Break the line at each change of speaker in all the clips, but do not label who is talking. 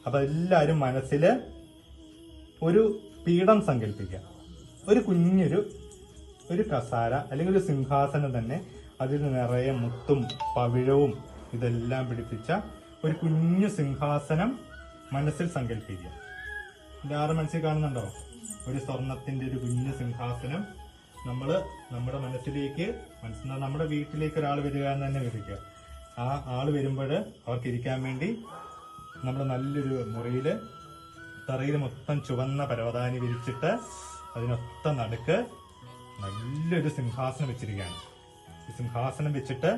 അപ്പൊ എല്ലാരും മനസ്സില് ഒരു പീഠം സങ്കല്പിക്കുക. ഒരു കുഞ്ഞൊരു കസാര അല്ലെങ്കിൽ ഒരു സിംഹാസനം തന്നെ, അതിൽ നിറയെ മുത്തും പവിഴവും ഇതെല്ലാം പിടിപ്പിച്ച ഒരു കുഞ്ഞു സിംഹാസനം മനസ്സിൽ സങ്കല്പിക്കുക. എല്ലാവരും മനസ്സിൽ കാണുന്നുണ്ടോ? ഒരു സ്വർണത്തിന്റെ ഒരു കുഞ്ഞു സിംഹാസനം നമ്മുടെ മനസ്സിലേക്ക് നമ്മുടെ വീട്ടിലേക്ക് ഒരാൾ വരിക എന്ന് തന്നെ വിളിക്കുക. ആ ആള് വരുമ്പോൾ അവർക്ക് ഇരിക്കാൻ വേണ്ടി നമ്മൾ നല്ലൊരു മുറിയില് തറയിൽ മൊത്തം ചുവന്ന പരവതാനി വിരിച്ചിട്ട് അതിനൊത്ത നടുക്ക് നല്ലൊരു സിംഹാസനം വെച്ചിരിക്കുകയാണ്. ഈ സിംഹാസനം വെച്ചിട്ട്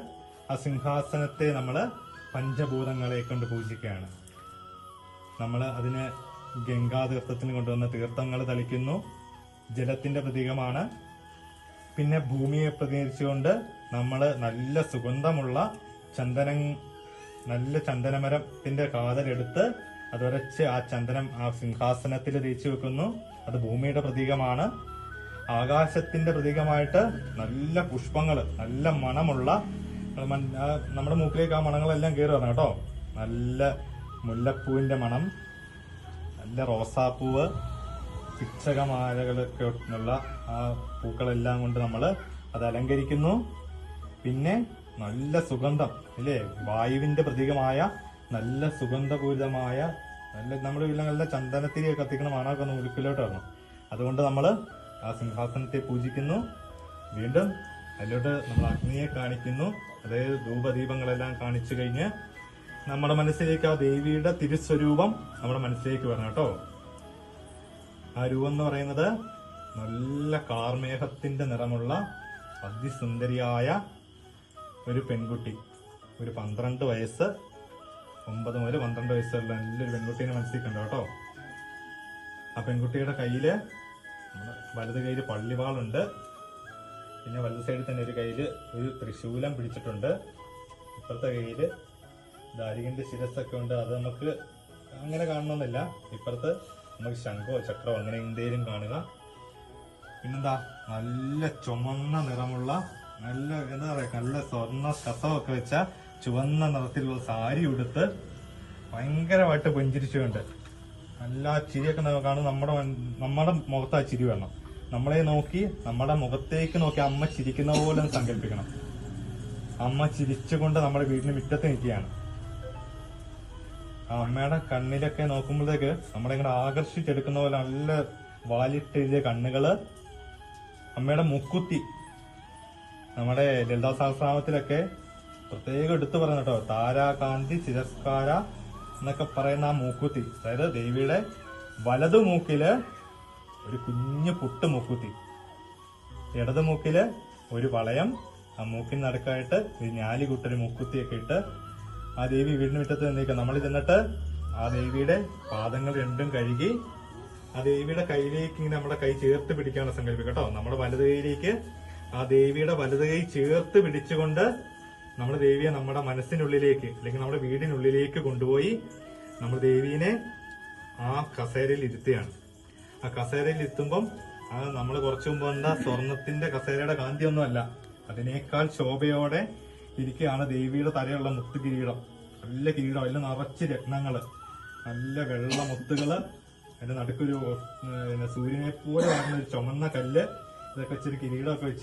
ആ സിംഹാസനത്തെ നമ്മള് പഞ്ചഭൂതങ്ങളെ കൊണ്ട് പൂജിക്കുകയാണ്. നമ്മൾ അതിന് ഗംഗാതീർത്ഥത്തിന് കൊണ്ടുവന്ന തീർത്ഥങ്ങൾ തളിക്കുന്നു. ജലത്തിന്റെ പ്രതീകമാണ്. പിന്നെ ഭൂമിയെ പ്രതിനിധിച്ചുകൊണ്ട് നമ്മള് നല്ല സുഗന്ധമുള്ള നല്ല ചന്ദനമരത്തിന്റെ കാതലെടുത്ത് അതുരച്ച് ആ ചന്ദനം ആ സിംഹാസനത്തിൽ തേച്ചു വെക്കുന്നു. അത് ഭൂമിയുടെ പ്രതീകമാണ്. ആകാശത്തിന്റെ പ്രതീകമായിട്ട് നല്ല പുഷ്പങ്ങള്, നല്ല മണമുള്ള, നമ്മുടെ മൂക്കിലേക്ക് ആ മണങ്ങളെല്ലാം കയറി വരണം കേട്ടോ. നല്ല മുല്ലപ്പൂവിന്റെ മണം, നല്ല റോസാപ്പൂവ്, പിച്ചകമാലകളൊക്കെ ഉള്ള ആ പൂക്കളെല്ലാം കൊണ്ട് നമ്മൾ അത് അലങ്കരിക്കുന്നു. പിന്നെ നല്ല സുഗന്ധം അല്ലേ, വായുവിന്റെ പ്രതീകമായ നല്ല സുഗന്ധപൂരിതമായ നമ്മുടെ വീട്ടിൽ നല്ല ചന്ദനത്തിരി കത്തിക്കണ മണമൊക്കെ ഒന്ന് ഉരുക്കിലോട്ട് വരണം. അതുകൊണ്ട് നമ്മൾ ആ സിംഹാസനത്തെ പൂജിക്കുന്നു. വീണ്ടും അതിലോട്ട് നമ്മൾ അഗ്നിയെ കാണിക്കുന്നു. അതായത് ധൂപദീപങ്ങളെല്ലാം കാണിച്ചു കഴിഞ്ഞ് നമ്മുടെ മനസ്സിലേക്ക് ആ ദേവിയുടെ തിരുസ്വരൂപം നമ്മുടെ മനസ്സിലേക്ക് വരണം കേട്ടോ. ആ രൂപം എന്ന് പറയുന്നത് നല്ല കാർമേഘത്തിന്റെ നിറമുള്ള അതിസുന്ദരിയായ ഒരു പെൺകുട്ടി. ഒരു 12 വയസ്സ്, 9 മുതൽ 12 വയസ്സുള്ള നല്ലൊരു പെൺകുട്ടീനെ മനസ്സിൽ കണ്ടോ കേട്ടോ. ആ പെൺകുട്ടിയുടെ കയ്യില്, വലത് കയ്യില് പള്ളിവാളുണ്ട്. പിന്നെ വലത് സൈഡിൽ തന്നെ ഒരു കയ്യില് ഒരു ത്രിശൂലം പിടിച്ചിട്ടുണ്ട്. ഇപ്പുറത്തെ കയ്യില് ദാരികന്റെ ശിരസ്സൊക്കെ ഉണ്ട്. അത് നമുക്ക് അങ്ങനെ കാണണമെന്നില്ല. ഇപ്പുറത്ത് നമുക്ക് ശംഖോ ചക്രോ അങ്ങനെ എന്തേലും കാണുക. പിന്നെന്താ, നല്ല ചുമന്ന നിറമുള്ള നല്ല സ്വർണ്ണ കസവൊക്കെ വെച്ച ചുവന്ന നിറത്തിലുള്ള സാരി ഉടുത്ത് ഭയങ്കരമായിട്ട് പുഞ്ചിരിച്ചുകൊണ്ട് നല്ല ചിരിയൊക്കെ കാണും. നമ്മുടെ മുഖത്ത് ആ ചിരി വേണം. നമ്മളെ നോക്കി, നമ്മുടെ മുഖത്തേക്ക് നോക്കി അമ്മ ചിരിക്കുന്ന പോലെ സങ്കല്പിക്കണം. അമ്മ ചിരിച്ചുകൊണ്ട് നമ്മുടെ വീടിന് മുറ്റത്ത് നിൽക്കുകയാണ്. ആ അമ്മയുടെ കണ്ണിലൊക്കെ നോക്കുമ്പോഴത്തേക്ക് നമ്മളെ ഇങ്ങനെ ആകർഷിച്ചെടുക്കുന്ന പോലെ നല്ല വാലിട്ടെഴുതിയ കണ്ണുകള്, അമ്മയുടെ മുക്കുത്തി. നമ്മുടെ ലളിതാ സഹസ്രനാമത്തിലൊക്കെ പ്രത്യേകം എടുത്തു പറയുന്ന കേട്ടോ, താരാകാന്തി ചിരസ്കാര എന്നൊക്കെ പറയുന്ന ആ മൂക്കുത്തി. അതായത് ദേവിയുടെ വലതു മൂക്കില് ഒരു കുഞ്ഞു പുട്ട് മൂക്കുത്തി, ഇടതു മൂക്കില് ഒരു വളയം, ആ മൂക്കിന് നടുക്കായിട്ട് ഒരു ഞാലികുട്ടൊരു മൂക്കുത്തിയൊക്കെ ഇട്ട് ആ ദേവി വീടിന് മുറ്റത്ത് നിന്നേക്കാം. നമ്മൾ ചെന്നിട്ട് ആ ദേവിയുടെ പാദങ്ങൾ രണ്ടും കഴുകി ആ ദേവിയുടെ കയ്യിലേക്ക് ഇങ്ങനെ നമ്മുടെ കൈ ചേർത്ത് പിടിക്കാനുള്ള സങ്കല്പിക്കും കേട്ടോ. നമ്മുടെ വലത് കൈയിലേക്ക് ആ ദേവിയുടെ വലത് കൈ ചേർത്ത് പിടിച്ചുകൊണ്ട് നമ്മൾ ദേവിയെ നമ്മുടെ മനസ്സിനുള്ളിലേക്ക് അല്ലെങ്കിൽ നമ്മുടെ വീടിനുള്ളിലേക്ക് കൊണ്ടുപോയി നമ്മൾ ദേവീനെ ആ കസേരയിൽ ഇരുത്തുകയാണ്. ആ കസേരയിൽ ഇരുത്തുമ്പം അത് നമ്മൾ കുറച്ചു മുമ്പ് വന്ന സ്വർണത്തിന്റെ കസേരയുടെ കാന്തിയൊന്നുമല്ല, അതിനേക്കാൾ ശോഭയോടെ ഇരിക്കുകയാണ് ദേവിയുടെ തലയുള്ള മുത്ത് കിരീടം. നല്ല കിരീടം, അതിൽ നിറച്ച് രത്നങ്ങള്, നല്ല വെള്ള മുത്തുകള്, അതിന്റെ നടുക്കൊരു സൂര്യനെ പോലെ വരുന്ന ഒരു ചുമന്ന കല്ല്, ഇതൊക്കെ വെച്ചൊരു കിരീടമൊക്കെ വെച്ച്